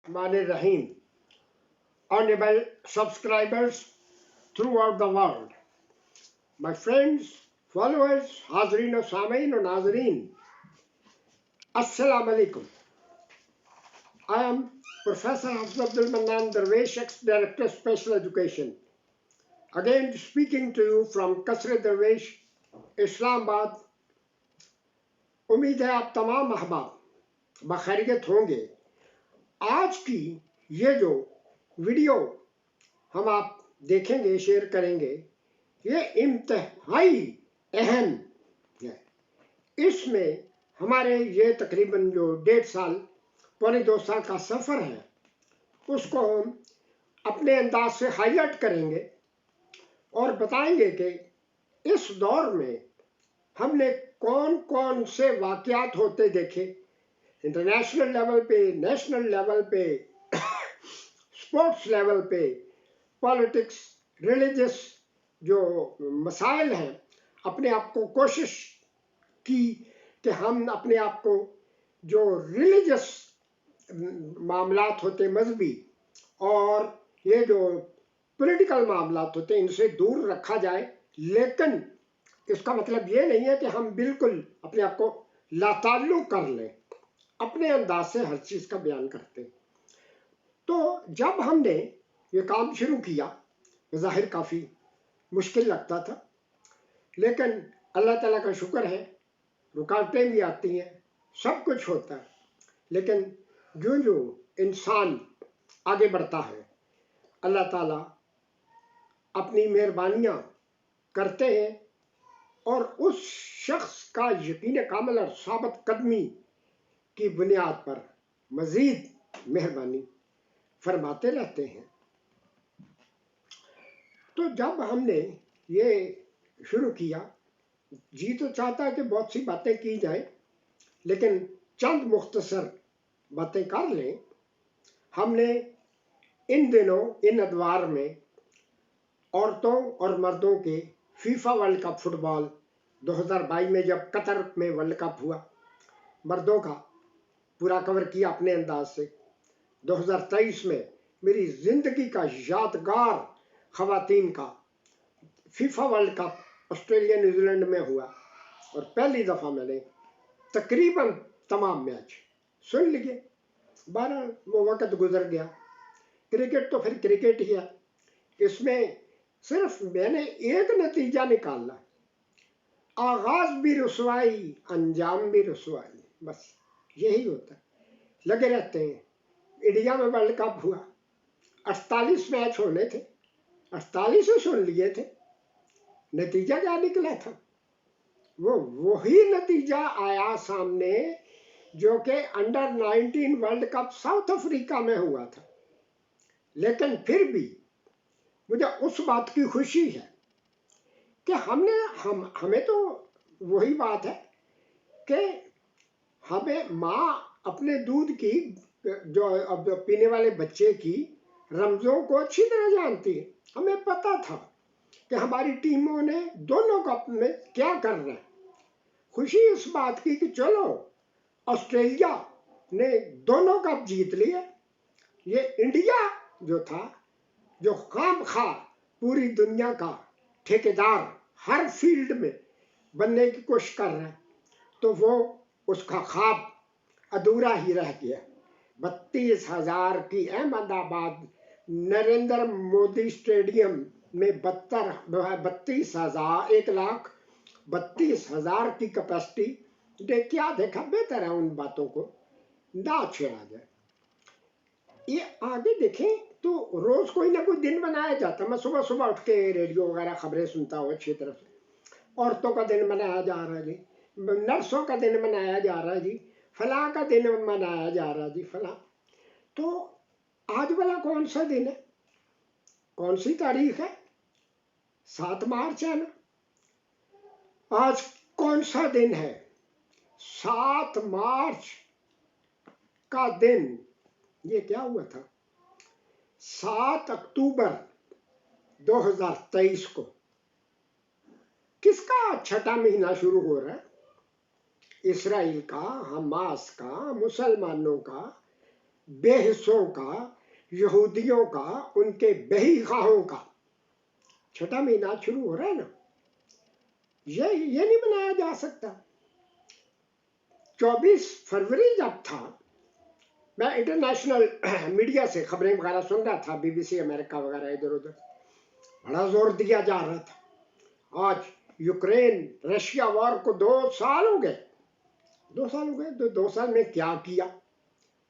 Rahmanir Rahim. Honorable subscribers throughout the world, my friends, followers, Hazreen और Samain और Nazreen, Assalamu alaikum. I am Professor Hafiz Abdul Mannan Darwish, ex-Director Special Education. Again speaking to you from Kasre Darwish, Islamabad. उम्मीद है आप तमाम अहबाब बखैरियत होंगे। आज की ये जो वीडियो हम आप देखेंगे, शेयर करेंगे, ये इंतहाई अहम है। इसमें हमारे ये तकरीबन जो 1.5 साल पौने 2 साल का सफ़र है, उसको हम अपने अंदाज से हाईलाइट करेंगे और बताएंगे कि इस दौर में हमने कौन कौन से वाक़यात होते देखे, इंटरनेशनल लेवल पे, नेशनल लेवल पे, स्पोर्ट्स लेवल पे, पॉलिटिक्स, रिलीजियस जो मसाइल हैं, अपने आप को कोशिश की कि हम अपने आप को जो रिलीजियस मामलात होते मजहबी और ये जो पॉलिटिकल मामलात होते इनसे दूर रखा जाए। लेकिन इसका मतलब ये नहीं है कि हम बिल्कुल अपने आप को लाताल्लुक़ कर लें, अपने अंदाज से हर चीज़ का बयान करते। तो जब हमने ये काम शुरू किया, ज़ाहिर काफ़ी मुश्किल लगता था, लेकिन अल्लाह ताला का शुक्र है, रुकावटें भी आती हैं, सब कुछ होता है, लेकिन जो जो इंसान आगे बढ़ता है, अल्लाह ताला अपनी मेहरबानियाँ करते हैं और उस शख्स का यकीन कामिल और साबित कदमी की बुनियाद पर मज़ीद मेहरबानी फरमाते रहते हैं। तो जब हमने ये शुरू किया, जी तो चाहता है कि बहुत सी बातें की जाए, लेकिन चंद मुख्तसर बातें कर लें। हमने इन दिनों इन अदवार में औरतों और मर्दों के फीफा वर्ल्ड कप फुटबॉल 2022 में जब कतर में वर्ल्ड कप हुआ, मर्दों का पूरा कवर किया अपने अंदाज से। 2023 में मेरी ज़िंदगी का यादगार ख़वातीन का FIFA world cup Australia New Zealand में हुआ और पहली दफ़ा मैंने तकरीबन तमाम मैच सुन लिए। 12 वो वक़्त गुजर गया। क्रिकेट तो फिर क्रिकेट ही है, इसमें सिर्फ मैंने एक नतीजा निकाला, आगाज़ भी रुसवाई, अंजाम भी रुसवाई, बस यही होता है। लगे रहते हैं। इंडिया में वर्ल्ड कप हुआ, 48 मैच होने थे, 48 ही सुन लिए थे। नतीजा क्या निकला था? वो वही नतीजा आया सामने जो कि under 19 world cup south Africa में हुआ था। लेकिन फिर भी मुझे उस बात की खुशी है कि हमें तो वही बात है कि हमें माँ अपने दूध की जो अब पीने वाले बच्चे की रमज़ों को अच्छी तरह जानती है। हमें पता था कि हमारी टीमों ने दोनों कप में क्या कर रहे हैं। खुशी इस बात की कि चलो ऑस्ट्रेलिया ने दोनों कप जीत लिए। ये इंडिया जो था, जो खामखा पूरी दुनिया का ठेकेदार हर फील्ड में बनने की कोशिश कर रहा है, तो वो उसका ख्वाब अधूरा ही रह गया। 32,000 की अहमदाबाद नरेंद्र मोदी स्टेडियम में 1,32,000 की कैपेसिटी ने क्या देखा? बेहतर है उन बातों को ना छेड़ा जाए। ये आगे देखें तो रोज़ कोई ना कोई दिन मनाया जाता। मैं सुबह सुबह उठ के रेडियो वगैरह खबरें सुनता हूँ अच्छी तरह से। औरतों का दिन मनाया जा रहा है जी, नर्सों का दिन मनाया जा रहा है जी, फलां का दिन मनाया जा रहा है जी, फलां। तो आज वाला कौन सा दिन है? कौन सी तारीख है? 7 मार्च है ना। आज कौन सा दिन है? 7 मार्च का दिन ये क्या हुआ था? 7 अक्टूबर 2023 को किसका छठा महीना शुरू हो रहा है? इसराइल का, हमास का, मुसलमानों का بے حصوں کا، یہودیوں کا، ان کے بہی خواہوں کا۔ چھٹا مہینہ شروع ہو رہا ہے نا، یہ نہیں بنایا جا سکتا۔ 24 فروری جب تھا، میں انٹرنیشنل میڈیا سے خبریں وغیرہ سن رہا تھا، BBC امریکہ وغیرہ، ادھر ادھر بڑا زور دیا جا رہا تھا۔ آج یوکرین رشیا وار کو 2 سال ہو گئے، 2 سال ہو گئے، 2 سال میں کیا کیا،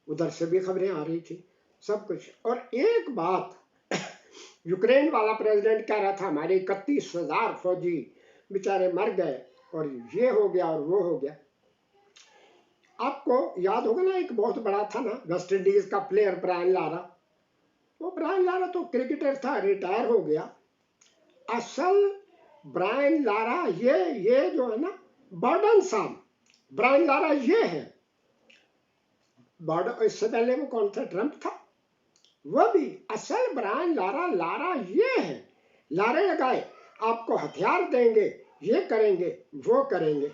ادھر سے بھی خبریں آ رہی تھی سب کچھ۔ اور ایک بات یوکرین والا پریزیڈنٹ کہہ رہا تھا ہمارے 31,000 فوجی بیچارے مر گئے اور یہ ہو گیا اور وہ ہو گیا۔ آپ کو یاد ہوگا نا، ایک بہت بڑا تھا نا ویسٹ انڈیز کا پلیئر برائن لارا، وہ برائن لارا تو کرکٹر تھا، ریٹائر ہو گیا۔ اصل برائن لارا یہ جو ہے نا بارڈن صاحب، برائن لارا یہ ہے۔ اس سے پہلے وہ کون تھا، ٹرمپ تھا، وہ بھی اصل برائن لارا یہ ہے۔ لارے لگائے، آپ کو ہتھیار دیں گے، یہ کریں گے، وہ کریں گے۔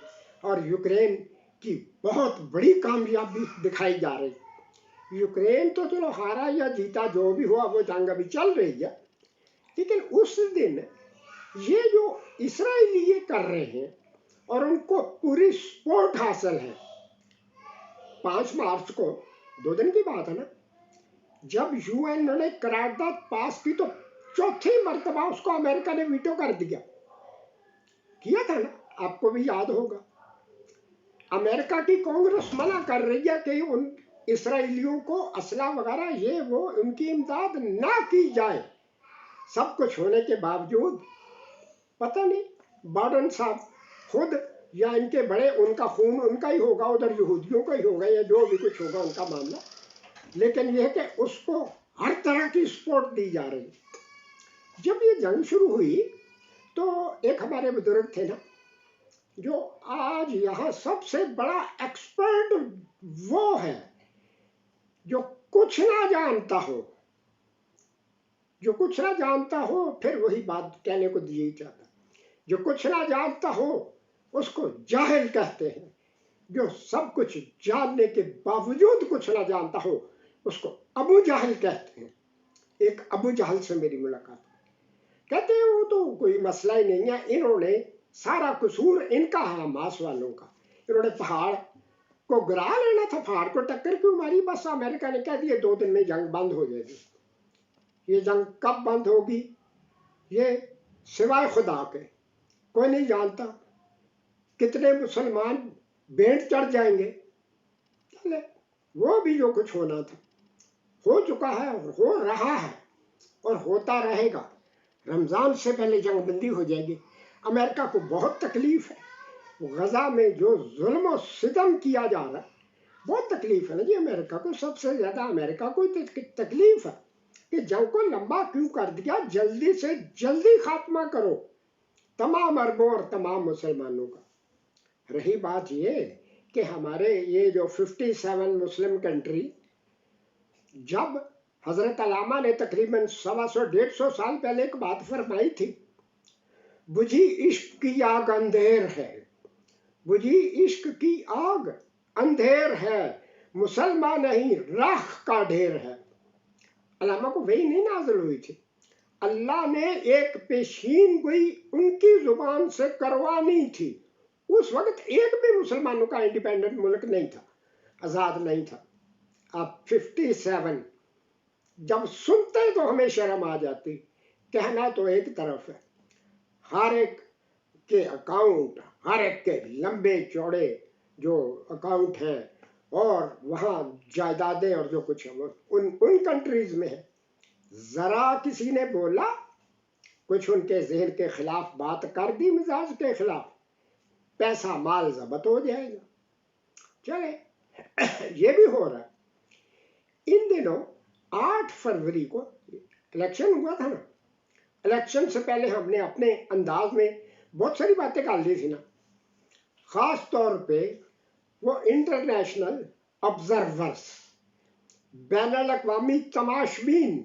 اور یوکرین کی بہت بڑی کامیابی دکھائی جا رہی۔ یوکرین تو چلو ہارا یا جیتا جو بھی ہوا، وہ جنگ ابھی چل رہی ہے، لیکن اس دن یہ جو اسرائیلی یہ کر رہے ہیں اور ان کو پوری سپورٹ حاصل ہے۔ 5 مارچ کو 2 دن کی بات ہے نا، جب UN نے قرارداد پاس کی تو چوتھی مرتبہ اس کو امریکہ نے ویٹو کر کیا تھا نا، آپ کو بھی یاد ہوگا۔ امریکہ کی کانگریس منع کر رہی ہے کہ ان اسرائیلیوں کو اسلحہ وغیرہ یہ وہ ان کی امداد نہ کی جائے۔ سب کچھ ہونے کے باوجود پتہ نہیں بائیڈن صاحب خود یا ان کے بڑے، ان کا خون ان کا ہی ہوگا، ادھر یہودیوں کا ہی ہوگا، یا جو بھی کچھ ہوگا ان کا معاملہ، لیکن یہ کہ اس کو ہر طرح کی سپورٹ دی جا رہی۔ جب یہ جنگ شروع ہوئی تو ایک ہمارے بزرگ تھے نا، جو آج یہاں سب سے بڑا ایکسپرٹ وہ ہے جو کچھ نہ جانتا ہو، جو کچھ نہ جانتا ہو، پھر وہی بات کہنے کو دی جاتا، جو کچھ نہ جانتا ہو اس کو جاہل کہتے ہیں، جو سب کچھ جاننے کے باوجود کچھ نہ جانتا ہو اس کو ابو جہل کہتے ہیں۔ ایک ابو جہل سے میری ملاقات، کہتے ہیں وہ تو کوئی مسئلہ ہی نہیں ہے، انہوں نے سارا قصور ان کا ہے، حماس والوں کا، انہوں نے پہاڑ کو گرا لینا تھا، پہاڑ کو ٹکر کیوں ماری، بس امریکہ نے کہہ دیا 2 دن میں جنگ بند ہو جائے گی۔ یہ جنگ کب بند ہوگی یہ سوائے خدا کے کوئی نہیں جانتا۔ کتنے مسلمان بینٹ چڑھ جائیں گے، چلے وہ بھی جو کچھ ہونا تھا ہو چکا ہے اور ہو رہا ہے اور ہوتا رہے گا۔ رمضان سے پہلے جنگ بندی ہو جائے گی۔ امریکہ کو بہت تکلیف ہے، غزہ میں جو ظلم و ستم کیا جا رہا ہے بہت تکلیف ہے نا جی امریکہ کو، سب سے زیادہ امریکہ کو تکلیف ہے کہ جنگ کو لمبا کیوں کر دیا، جلدی سے جلدی خاتمہ کرو تمام عربوں اور تمام مسلمانوں کا۔ رہی بات یہ کہ ہمارے یہ جو 57 مسلم کنٹری، جب حضرت علامہ نے تقریباً 125 سال پہلے ایک بات فرمائی تھی، بجھی عشق کی آگ اندھیر ہے، بجھی عشق کی آگ اندھیر ہے، مسلمان نہیں راکھ کا ڈھیر ہے۔ علامہ کو وہی نہیں نازل ہوئی تھی، اللہ نے ایک پیشین گوئی ان کی زبان سے کروانی تھی۔ اس وقت ایک بھی مسلمانوں کا انڈیپینڈنٹ ملک نہیں تھا، آزاد نہیں تھا۔ اب 57 جب سنتے تو ہمیں شرم آ جاتی، کہنا تو ایک طرف ہے، ہر ایک کے اکاؤنٹ، ہر ایک کے لمبے چوڑے جو اکاؤنٹ ہیں اور وہاں جائیدادیں اور جو کچھ ہے وہ ان کنٹریز میں ہے۔ ذرا کسی نے بولا کچھ ان کے ذہن کے خلاف بات کر دی، مزاج کے خلاف، پیسہ مال ضبط ہو جائے گا۔ چلے یہ بھی ہو رہا ہے۔ ان دنوں 8 فروری کو الیکشن ہوا تھا نا، الیکشن سے پہلے ہم نے اپنے انداز میں بہت ساری باتیں کر لی تھی نا، خاص طور پہ وہ انٹرنیشنل آبزرورز، بین الاقوامی تماشبین،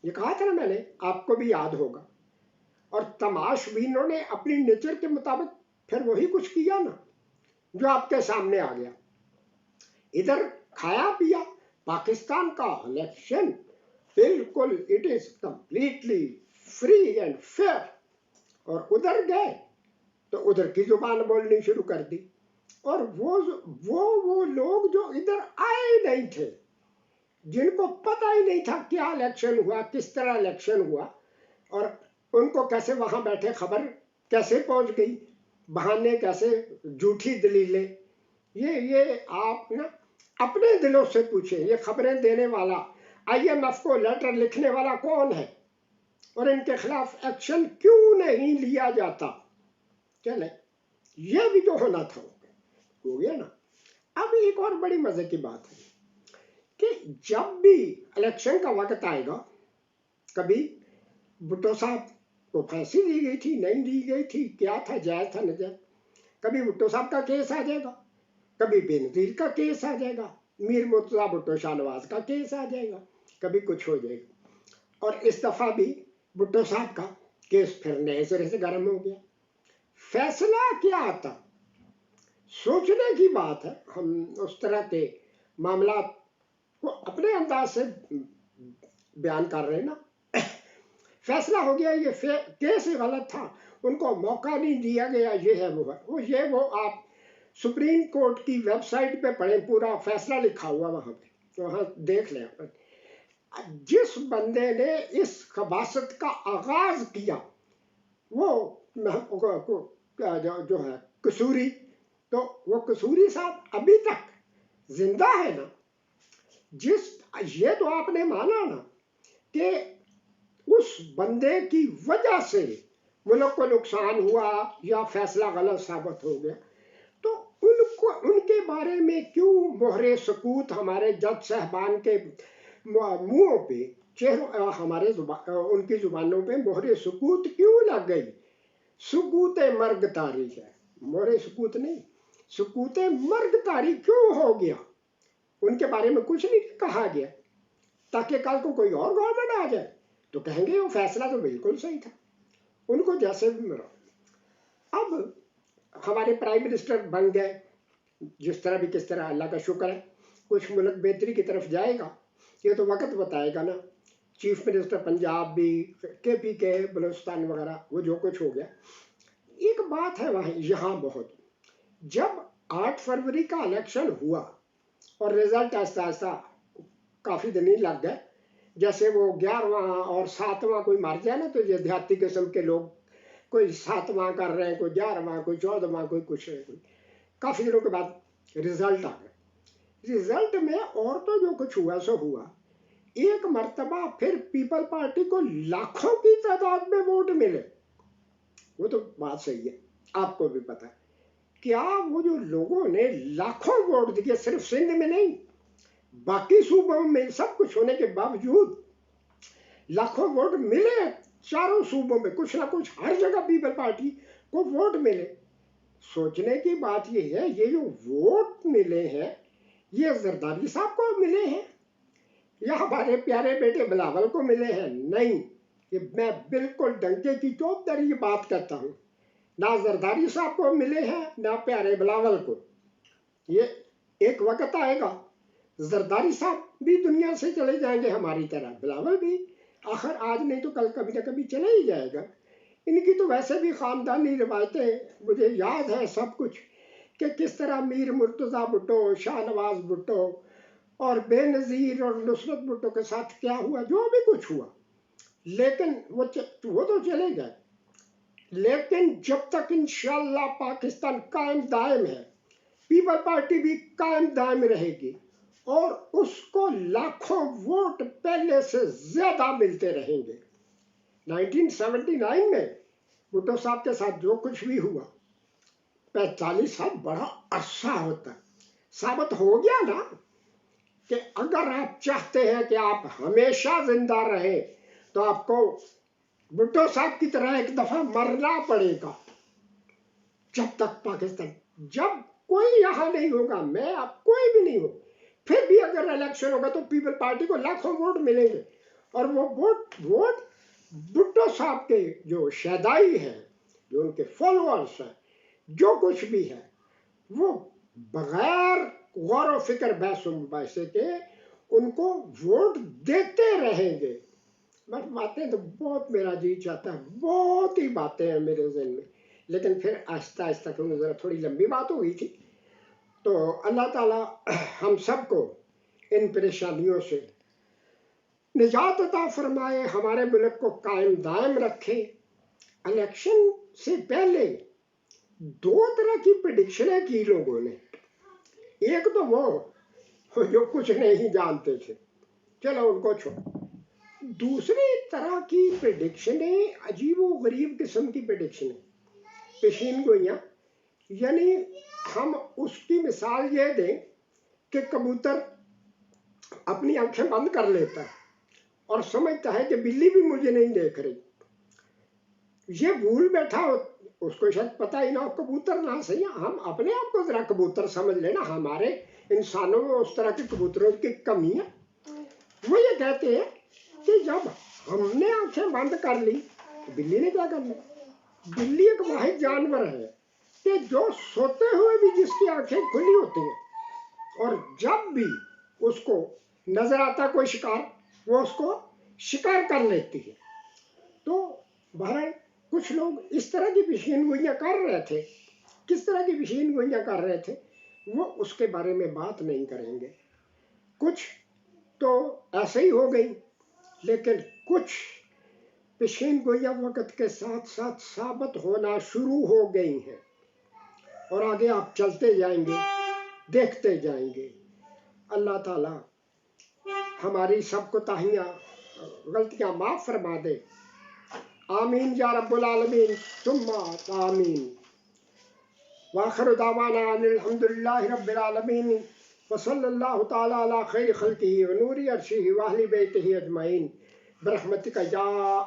یہ کہا تھا نا میں نے، آپ کو بھی یاد ہوگا۔ اور تماشبینوں نے اپنی نیچر کے مطابق پھر وہی کچھ کیا نا جو آپ کے سامنے آ گیا۔ ادھر کھایا پیا पाकिस्तान का इलेक्शन बिल्कुल it is completely free and fair, और उधर गए तो उधर की जुबान बोलनी शुरू कर दी। और वो लोग जो इधर आए नहीं थे, जिनको पता ही नहीं था क्या इलेक्शन हुआ, किस तरह इलेक्शन हुआ, और उनको कैसे वहां बैठे खबर कैसे पहुंच गई, बहाने कैसे, झूठी दलीलें, ये आप ना अपने दिलों से पूछें, ये खबरें देने वाला, IMF को लेटर लिखने वाला कौन है, और इनके खिलाफ एक्शन क्यों नहीं लिया जाता। चले, ये भी जो होना था हो गया ना। अब एक और बड़ी मजे की बात है कि जब भी इलेक्शन का वक्त आएगा, कभी भुट्टो साहब को फांसी दी गई थी, नहीं दी गई थी, क्या था, जायज था नजायज, कभी भुट्टो साहब का केस आ जाएगा, कभी बेनजीर का केस आ जाएगा, मीर मुर्तजा भुट्टो शाहनवाज का केस आ जाएगा, कभी कुछ हो जाएगा। और इस दफा भी भुट्टो साहब का केस फिर नए सिरे से गर्म हो गया। फैसला क्या आता, सोचने की बात है। हम उस तरह के मामला को अपने अंदाज से बयान कर रहे हैं ना। फैसला हो गया, ये केस गलत था, उनको मौका नहीं दिया गया, ये है वो आप सुप्रीम कोर्ट की वेबसाइट पे पढ़े, पूरा फैसला लिखा हुआ वहां पे, तो वहां देख लें। जिस बंदे ने इस खबासत का आगाज किया वो जो है कसूरी, तो वो कसूरी साहब अभी तक जिंदा है ना। ये तो आपने माना ना कि उस बंदे की वजह से मुल्क को नुकसान हुआ या फैसला गलत साबित हो गया, तो उनके बारे में क्यों मोहरे सकूत हमारे जज साहबान के मुंहों पे, चेहरों, हमारे उनकी जुबानों पे मोहरे सकूत क्यों लग गई। सकूत मर्ग तारी है, मोहरे सकूत नहीं, सकूत मर्ग तारी क्यों हो गया। उनके बारे में कुछ नहीं कहा गया, ताकि कल को कोई और गवर्नमेंट आ जाए तो कहेंगे वो फैसला तो बिल्कुल सही था, उनको जैसे भी मिला। अब हमारे प्राइम मिनिस्टर बन गए, जिस तरह भी किस तरह, अल्लाह का शुक्र है, कुछ मुल्क बेहतरी की तरफ जाएगा, ये तो वक्त बताएगा ना। चीफ मिनिस्टर पंजाब भी, KP के बलूचिस्तान वगैरह, वो जो कुछ हो गया। एक बात है वहाँ यहाँ बहुत, जब 8 फरवरी का इलेक्शन हुआ और रिजल्ट आहिस्ता आहिस्ता काफ़ी दिन ही लग गए, जैसे वो 11वां और 7वां कोई मर जाए ना, तो ये देहाती किस्म के लोग कोई 7वां कर रहे हैं, कोई 11वां, कोई 14वां, कोई कुछ है, कोई काफ़ी दिनों के बाद रिजल्ट आ गया। रिजल्ट में और तो जो कुछ हुआ सो हुआ, एक मर्तबा फिर पीपल पार्टी को लाखों की तादाद में वोट मिले, वो तो बात सही है, आपको भी पता है। क्या वो जो लोगों ने लाखों वोट दिए, सिर्फ सिंध में नहीं, बाकी सूबों में सब कुछ होने के बावजूद लाखों वोट मिले, चारों सूबों में कुछ ना कुछ हर जगह पीपल पार्टी को वोट मिले। सोचने की बात यह है, ये जो वोट मिले हैं ये जरदारी साहब को मिले हैं या हमारे प्यारे बेटे बिलावल को मिले हैं? नहीं, ये मैं बिल्कुल डंके की चौधरी ये बात कहता हूँ, ना जरदारी साहब को मिले हैं ना प्यारे बिलावल को। ये एक वक्त आएगा जरदारी साहब भी दुनिया से चले जाएंगे हमारी तरह, बिलावल भी आखिर आज नहीं तो कल कभी ना कभी चले ही जाएगा। इनकी तो वैसे भी खानदानी रिवायतें मुझे याद है सब कुछ, कि किस तरह मीर मुर्तजा भुट्टो, शाहनवाज भुट्टो और बेनज़ीर और नुसरत भुट्टो के साथ क्या हुआ, जो भी कुछ हुआ। लेकिन वो तो चले गए, लेकिन जब तक इंशाअल्लाह पाकिस्तान कायम दायम है, पीपल पार्टी भी कायम दायम रहेगी और उसको लाखों वोट पहले से ज्यादा मिलते रहेंगे। 1979 में भुट्टो साहब के साथ जो कुछ भी हुआ, 45 साल बड़ा अरसा होता है, साबित हो गया ना कि अगर आप चाहते हैं कि आप हमेशा जिंदा रहे तो आपको भुट्टो साहब की तरह एक दफा मरना पड़ेगा। जब तक पाकिस्तान, जब कोई यहाँ नहीं होगा, मैं आप कोई भी नहीं हो, फिर भी अगर इलेक्शन होगा तो पीपल पार्टी को लाखों वोट मिलेंगे, और वो वोट भुट्टो साहब के जो शहदाई है, जो उनके फॉलोअर्स हैं, जो कुछ भी है, वो बगैर गौर व फिक्र बहस मुबासे के ان کو ووٹ دیتے رہیں گے. بس باتیں تو بہت میرا جی چاہتا ہے، بہت ہی باتیں ہیں میرے ذہن میں، لیکن پھر آہستہ آہستہ کیونکہ ذرا تھوڑی لمبی بات ہو گئی تھی. تو اللہ تعالیٰ ہم سب کو ان پریشانیوں سے نجات عطا فرمائے، ہمارے ملک کو قائم دائم رکھے. الیکشن سے پہلے دو طرح کی پریڈکشنیں کی لوگوں نے. ایک تو وہ جو کچھ نہیں جانتے تھے، چلو ان کو چھوڑو. دوسری طرح کی پریڈکشنیں عجیب و غریب قسم کی پریڈکشنیں، پیشین گوئیاں. یعنی ہم اس کی مثال یہ دیں کہ کبوتر اپنی آنکھیں بند کر لیتا ہے اور سمجھتا ہے کہ بلی بھی مجھے نہیں دیکھ رہی. یہ بھول بیٹھا ہو، اس کو شاید پتہ ہی نہ ہو کبوتر نہ صحیح. ہم اپنے آپ کو ذرا کبوتر سمجھ لینا، ہمارے انسانوں میں اس طرح کے کبوتروں کی کمی ہے. وہ یہ کہتے ہیں کہ جب ہم نے آنکھیں بند کر لی تو بلی نے کیا کرنا. بلی ایک واحد جانور ہے کہ جو سوتے ہوئے بھی جس کی آنکھیں کھلی ہوتی ہیں، اور جب بھی اس کو نظر آتا کوئی شکار وہ اس کو شکار کر لیتی ہے. تو بہرحال کچھ لوگ اس طرح کی پیشین گوئیاں کر رہے تھے. کس طرح کی پیشین گوئیاں کر رہے تھے وہ اس کے بارے میں بات نہیں کریں گے. کچھ تو ایسے ہی ہو گئی، لیکن کچھ پیشین گوئیاں وقت کے ساتھ ساتھ ثابت ہونا شروع ہو گئی ہیں، اور آگے آپ چلتے جائیں گے، دیکھتے جائیں گے. اللہ تعالیٰ ہماری سب کو تاہیاں غلطیاں معاف فرما دے. آمین یا رب العالمین ثم آمین. وآخر دعوانا ان الحمد للہ رب العالمین وصلی اللہ تعالی علی خیر خلقہ ونور عرشہ واہل بیتہ اجمعین برحمتک یا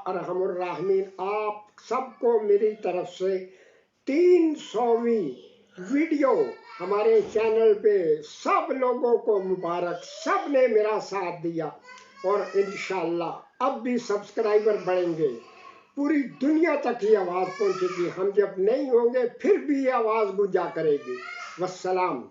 ارحم الراحمین. آپ سب کو میری طرف سے 300ویں ویڈیو ہمارے چینل پہ سب لوگوں کو مبارک. سب نے میرا ساتھ دیا اور انشاءاللہ اب بھی سبسکرائبر بڑھیں گے. پوری دنیا تک یہ آواز پہنچے گی. ہم جب نہیں ہوں گے پھر بھی یہ آواز گونجا کرے گی. والسلام.